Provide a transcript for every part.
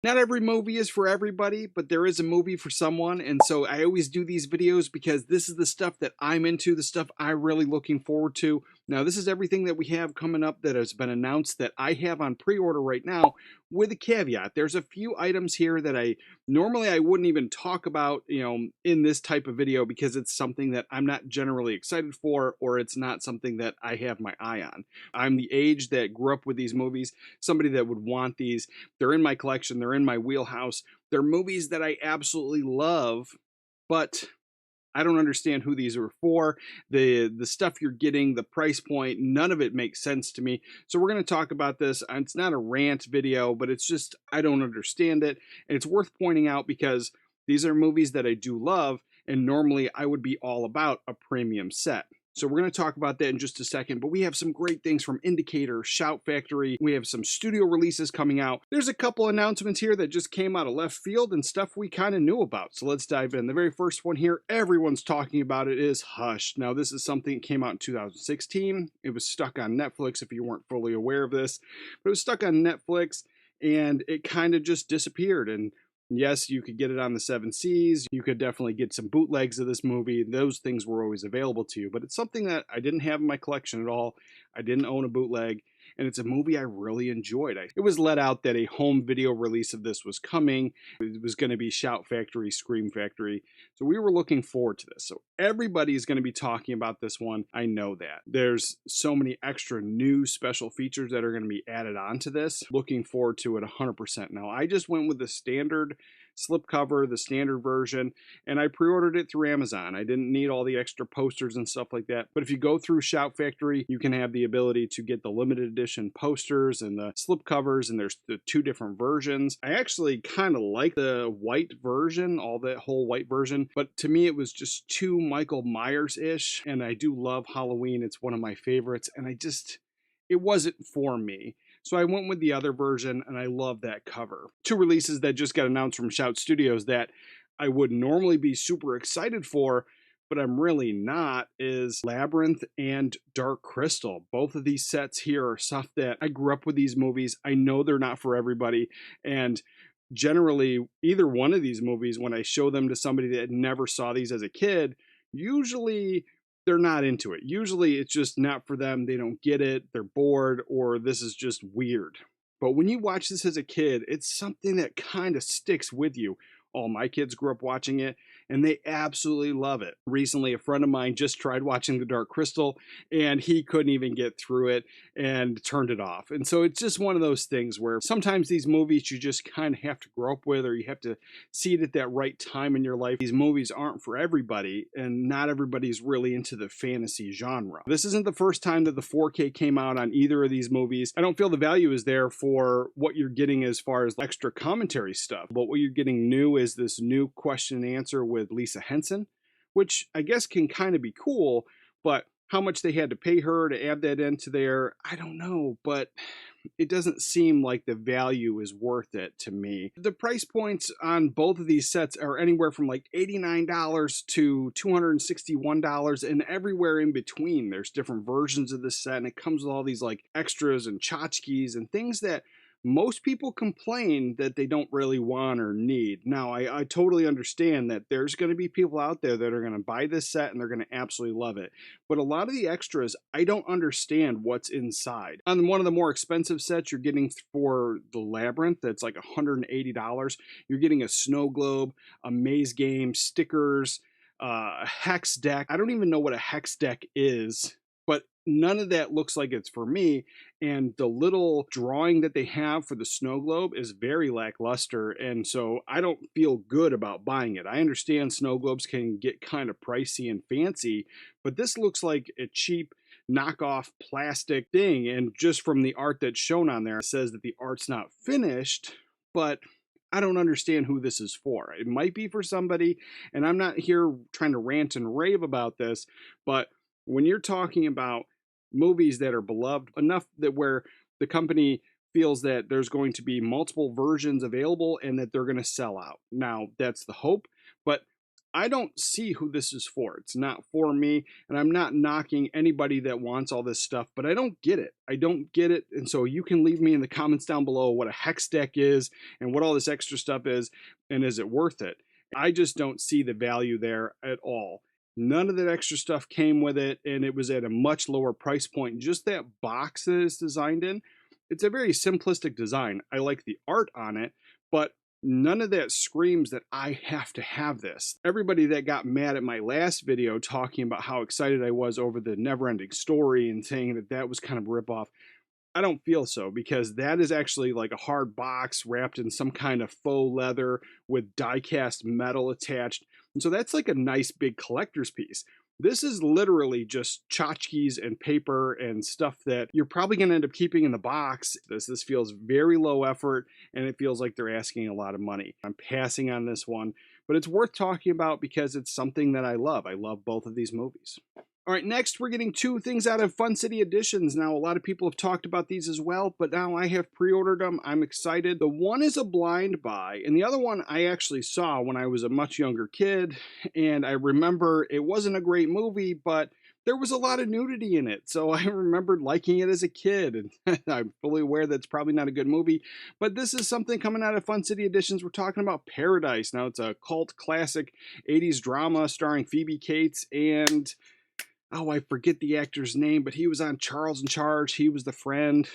Not every movie is for everybody, but there is a movie for someone. And so I always do these videos because this is the stuff that I'm into, the stuff I'm really looking forward to. Now, this is everything that we have coming up that has been announced that I have on pre-order right now, with a caveat. There's a few items here that I normally I wouldn't even talk about, in this type of video because it's something that I'm not generally excited for, or it's not something that I have my eye on. I'm the age that grew up with these movies, somebody that would want these. They're in my collection. They're in my wheelhouse. They're movies that I absolutely love, but I don't understand who these are for. The stuff you're getting, the price point, none of it makes sense to me. So we're going to talk about this. It's not a rant video, but it's just I don't understand it. And it's worth pointing out because these are movies that I do love, and normally I would be all about a premium set. So we're going to talk about that in just a second, but we have some great things from Indicator, Shout Factory. We have some studio releases coming out. There's a couple announcements here that just came out of left field and stuff we kind of knew about. So let's dive in. The very first one here, everyone's talking about it, is Hush. Now this is something that came out in 2016. It was stuck on Netflix if you weren't fully aware of this, but it was stuck on Netflix and it kind of just disappeared. And yes, you could get it on the seven seas. You could definitely get some bootlegs of this movie. Those things were always available to you, but it's something that I didn't have in my collection at all. I didn't own a bootleg, and it's a movie I really enjoyed. It was let out that a home video release of this was coming. It was going to be Shout Factory, Scream Factory. So we were looking forward to this. So everybody is going to be talking about this one. I know that. There's so many extra new special features that are going to be added onto this. Looking forward to it 100%. Now, I just went with the standard slipcover, the standard version, and I pre-ordered it through Amazon. I didn't need all the extra posters and stuff like that. But if you go through Shout Factory, you can have the ability to get the limited edition posters and the slipcovers, and there's the two different versions. I actually kind of like the white version, all that whole white version, but to me it was just too Michael Myers-ish, and I do love Halloween. It's one of my favorites, and it wasn't for me. So I went with the other version, and I love that cover. Two releases that just got announced from Shout Studios that I would normally be super excited for, but I'm really not, is Labyrinth and Dark Crystal. Both of these sets here are stuff that I grew up with these movies. I know they're not for everybody, and generally either one of these movies, when I show them to somebody that never saw these as a kid, usually they're not into it. Usually it's just not for them. They don't get it. They're bored, or this is just weird. But when you watch this as a kid, it's something that kind of sticks with you. All my kids grew up watching it, and they absolutely love it. Recently, a friend of mine just tried watching The Dark Crystal, and he couldn't even get through it and turned it off. And so it's just one of those things where sometimes these movies you just kind of have to grow up with, or you have to see it at that right time in your life. These movies aren't for everybody, and not everybody's really into the fantasy genre. This isn't the first time that the 4K came out on either of these movies. I don't feel the value is there for what you're getting as far as extra commentary stuff, but what you're getting new is this new question and answer with Lisa Henson, which I guess can kind of be cool, but how much they had to pay her to add that into there, I don't know, but it doesn't seem like the value is worth it to me. The price points on both of these sets are anywhere from like $89 to $261, and everywhere in between. There's different versions of this set, and it comes with all these like extras and tchotchkes and things that most people complain that they don't really want or need. Now, I totally understand that there's going to be people out there that are going to buy this set and they're going to absolutely love it. But a lot of the extras, I don't understand what's inside. On one of the more expensive sets, you're getting for the Labyrinth, that's like $180. You're getting a snow globe, a maze game, stickers, a hex deck. I don't even know what a hex deck is, but none of that looks like it's for me. And the little drawing that they have for the snow globe is very lackluster, and so I don't feel good about buying it. I understand snow globes can get kind of pricey and fancy, but this looks like a cheap knockoff plastic thing, and just from the art that's shown on there, it says that the art's not finished, but I don't understand who this is for. It might be for somebody, and I'm not here trying to rant and rave about this, but when you're talking about movies that are beloved enough that where the company feels that there's going to be multiple versions available and that they're going to sell out. Now, that's the hope, but I don't see who this is for. It's not for me, and I'm not knocking anybody that wants all this stuff, but I don't get it. I don't get it, and so you can leave me in the comments down below what a hex deck is and what all this extra stuff is, and is it worth it? I just don't see the value there at all. None of that extra stuff came with it, and it was at a much lower price point. Just that box that it's designed in, it's a very simplistic design. I like the art on it, but none of that screams that I have to have this. Everybody that got mad at my last video talking about how excited I was over the Neverending Story and saying that that was kind of a ripoff, I don't feel so, because that is actually like a hard box wrapped in some kind of faux leather with die-cast metal attached. And so that's like a nice big collector's piece. This is literally just tchotchkes and paper and stuff that you're probably going to end up keeping in the box. This feels very low effort, and it feels like they're asking a lot of money. I'm passing on this one, but it's worth talking about because it's something that I love. I love both of these movies. All right, next we're getting two things out of Fun City Editions. Now, a lot of people have talked about these as well, but now I have pre-ordered them. I'm excited. The one is a blind buy, and the other one I actually saw when I was a much younger kid, and I remember it wasn't a great movie, but there was a lot of nudity in it, so I remembered liking it as a kid, and I'm fully aware that it's probably not a good movie, but this is something coming out of Fun City Editions. We're talking about Paradise. Now, it's a cult classic 80s drama starring Phoebe Cates and... oh, I forget the actor's name, but he was on Charles in Charge. He was the friend.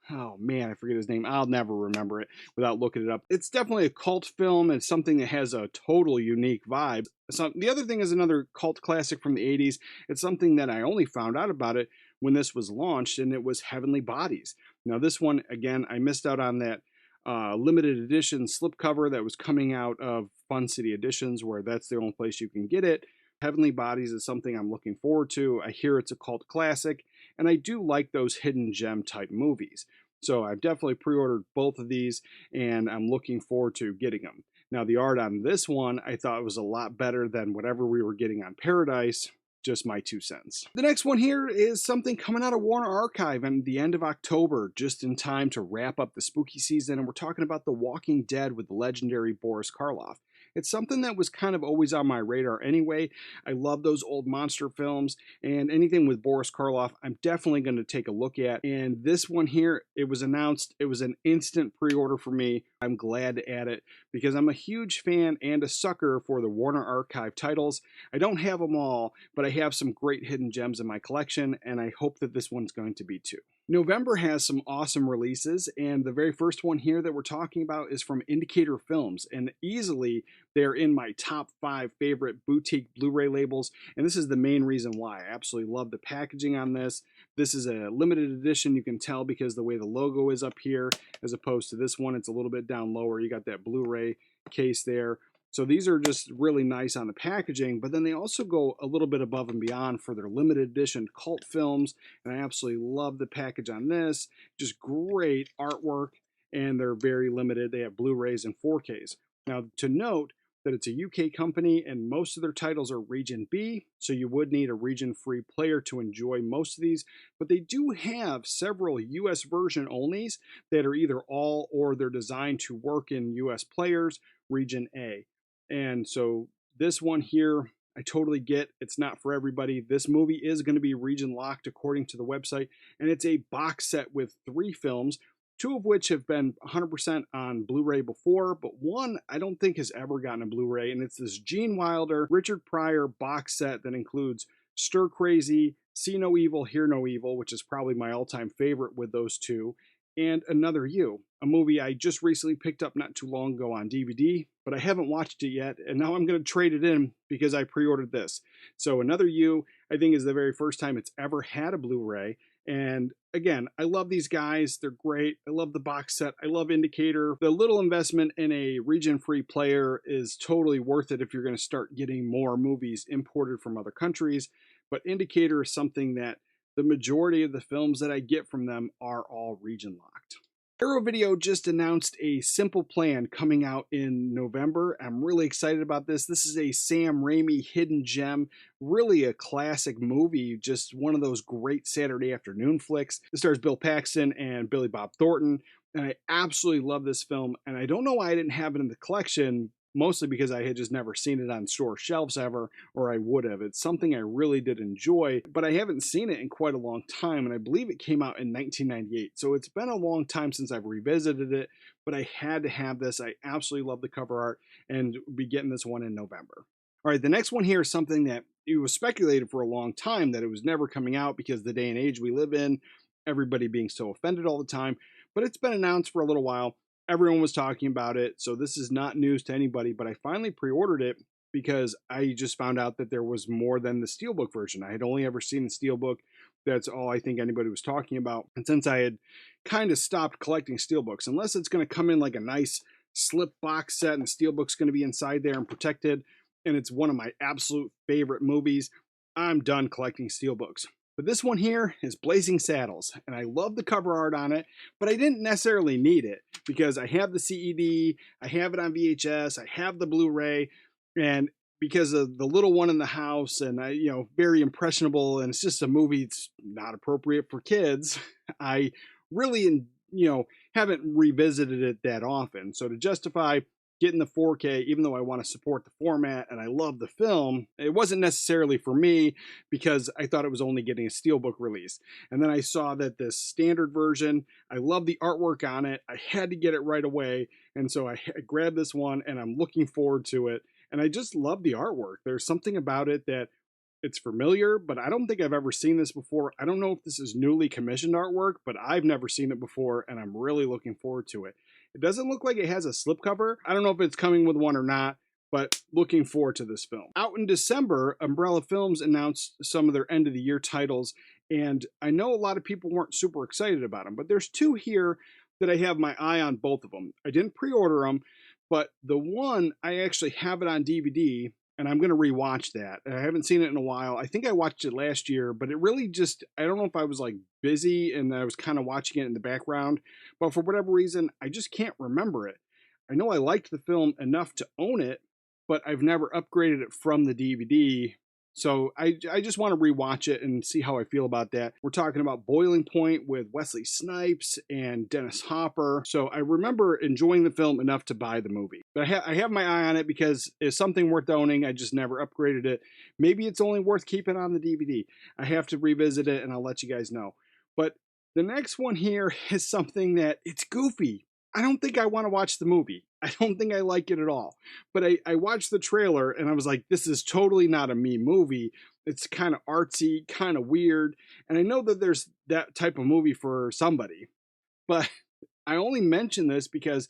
Oh man, I forget his name. I'll never remember it without looking it up. It's definitely a cult film. It's something that has a total unique vibe. So the other thing is another cult classic from the 80s. It's something that I only found out about it when this was launched, and it was Heavenly Bodies. Now this one, again, I missed out on that limited edition slipcover that was coming out of Fun City Editions, where that's the only place you can get it. Heavenly Bodies is something I'm looking forward to. I hear it's a cult classic, and I do like those hidden gem type movies. So I've definitely pre-ordered both of these, and I'm looking forward to getting them. Now, the art on this one I thought was a lot better than whatever we were getting on Paradise. Just my 2 cents. The next one here is something coming out of Warner Archive at the end of October, just in time to wrap up the spooky season, and we're talking about The Walking Dead with the legendary Boris Karloff. It's something that was kind of always on my radar anyway. I love those old monster films, and anything with Boris Karloff, I'm definitely going to take a look at. And this one here, it was announced. It was an instant pre-order for me. I'm glad to add it because I'm a huge fan and a sucker for the Warner Archive titles. I don't have them all, but I have some great hidden gems in my collection, and I hope that this one's going to be too. November has some awesome releases, and the very first one here that we're talking about is from Indicator Films, and easily they're in my top 5 favorite boutique Blu-ray labels, and this is the main reason why. I absolutely love the packaging on this. This is a limited edition, you can tell because the way the logo is up here, as opposed to this one, it's a little bit down lower. You got that Blu-ray case there. So these are just really nice on the packaging, but then they also go a little bit above and beyond for their limited edition cult films, and I absolutely love the package on this. Just great artwork, and they're very limited. They have Blu-rays and 4Ks. Now, to note that it's a UK company, and most of their titles are Region B, so you would need a region-free player to enjoy most of these, but they do have several US version onlys that are either all or they're designed to work in US players, Region A. And so this one here, I totally get it's not for everybody. This movie is going to be region locked according to the website, and it's a box set with 3 films, 2 of which have been 100% on Blu-ray before, but one I don't think has ever gotten a Blu-ray, and it's this Gene Wilder, Richard Pryor box set that includes Stir Crazy, See No Evil, Hear No Evil, which is probably my all-time favorite with those 2, and Another You, a movie I just recently picked up not too long ago on DVD, but I haven't watched it yet, and now I'm going to trade it in because I pre-ordered this. So Another You, I think, is the very first time it's ever had a Blu-ray, and again, I love these guys. They're great. I love the box set. I love Indicator. The little investment in a region-free player is totally worth it if you're going to start getting more movies imported from other countries, but Indicator is something that the majority of the films that I get from them are all region locked. Arrow Video just announced a Simple Plan coming out in November. I'm really excited about this. This is a Sam Raimi hidden gem, really a classic movie, just one of those great Saturday afternoon flicks. It stars Bill Paxton and Billy Bob Thornton, and I absolutely love this film, and I don't know why I didn't have it in the collection mostly because I had just never seen it on store shelves ever, or I would have. It's something I really did enjoy, but I haven't seen it in quite a long time, and I believe it came out in 1998. So it's been a long time since I've revisited it, but I had to have this. I absolutely love the cover art, and we'll be getting this one in November. All right, the next one here is something that it was speculated for a long time that it was never coming out because the day and age we live in, everybody being so offended all the time, but it's been announced for a little while. Everyone was talking about it, so this is not news to anybody, but I finally pre-ordered it because I just found out that there was more than the Steelbook version. I had only ever seen the Steelbook. That's all I think anybody was talking about. And since I had kind of stopped collecting Steelbooks, unless it's going to come in like a nice slip box set and the Steelbook's going to be inside there and protected, and it's one of my absolute favorite movies, I'm done collecting Steelbooks. But this one here is Blazing Saddles, and I love the cover art on it, but I didn't necessarily need it because I have the CED, I have it on VHS, I have the Blu-ray, and because of the little one in the house and I, very impressionable, and it's just a movie that's not appropriate for kids, I really, haven't revisited it that often. So to justify getting the 4K, even though I want to support the format and I love the film, it wasn't necessarily for me because I thought it was only getting a Steelbook release. And then I saw that this standard version, I love the artwork on it. I had to get it right away. And so I grabbed this one and I'm looking forward to it. And I just love the artwork. There's something about it that it's familiar, but I don't think I've ever seen this before. I don't know if this is newly commissioned artwork, but I've never seen it before, and I'm really looking forward to it. It doesn't look like it has a slipcover. I don't know if it's coming with one or not, but looking forward to this film. Out in December, Umbrella Films announced some of their end of the year titles, and I know a lot of people weren't super excited about them, but there's two here that I have my eye on, both of them. I didn't pre-order them, but the one, I actually have it on DVD, and I'm going to rewatch that. I haven't seen it in a while. I think I watched it last year, but it really just, I don't know if I was like busy and I was kind of watching it in the background, but for whatever reason, I just can't remember it. I know I liked the film enough to own it, but I've never upgraded it from the DVD. So I just want to rewatch it and see how I feel about that. We're talking about Boiling Point with Wesley Snipes and Dennis Hopper. So I remember enjoying the film enough to buy the movie. But I have my eye on it because it's something worth owning. I just never upgraded it. Maybe it's only worth keeping on the DVD. I have to revisit it and I'll let you guys know. But the next one here is something that it's goofy. I don't think I want to watch the movie. I don't think I like it at all. But I watched the trailer and I was like, this is totally not a me movie. It's kind of artsy, kind of weird. And I know that there's that type of movie for somebody. But I only mention this because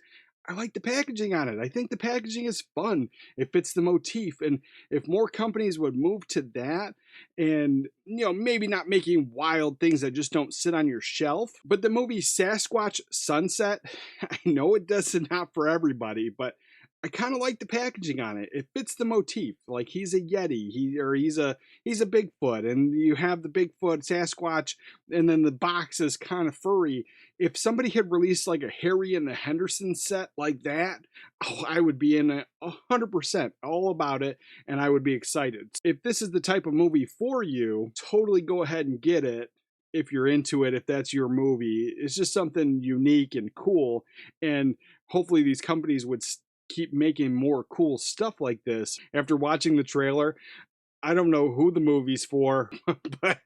I like the packaging on it. I think the packaging is fun. It fits the motif. And if more companies would move to that and, maybe not making wild things that just don't sit on your shelf. But the movie Sasquatch Sunset, I know it does not for everybody, but I kind of like the packaging on it. It fits the motif. Like he's a Yeti, he's a Bigfoot, and you have the Bigfoot Sasquatch, and then the box is kind of furry. If somebody had released like a Harry and the Henderson set like that, I would be in 100% all about it, and I would be excited. If this is the type of movie for you, totally go ahead and get it. If you're into it, if that's your movie, it's just something unique and cool, and hopefully these companies would keep making more cool stuff like this. After watching the trailer, I don't know who the movie's for, but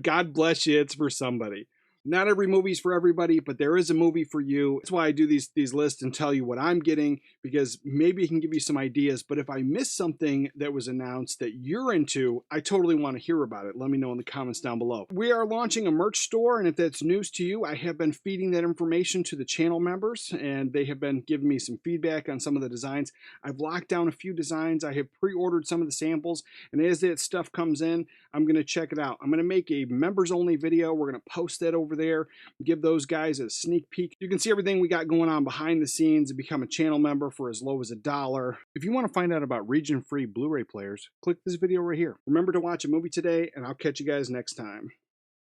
God bless you, it's for somebody. Not every movie's for everybody, but there is a movie for you. That's why I do these lists and tell you what I'm getting, because maybe it can give you some ideas. But if I miss something that was announced that you're into, I totally want to hear about it. Let me know in the comments down below. We are launching a merch store, and if that's news to you, I have been feeding that information to the channel members, and they have been giving me some feedback on some of the designs. I've locked down a few designs. I have pre-ordered some of the samples, and as that stuff comes in, I'm going to check it out. I'm going to make a members-only video. We're going to post that over there, give those guys a sneak peek. You can see everything we got going on behind the scenes and become a channel member for as low as $1. If you want to find out about region-free Blu-ray players, click this video right here. Remember to watch a movie today, and I'll catch you guys next time.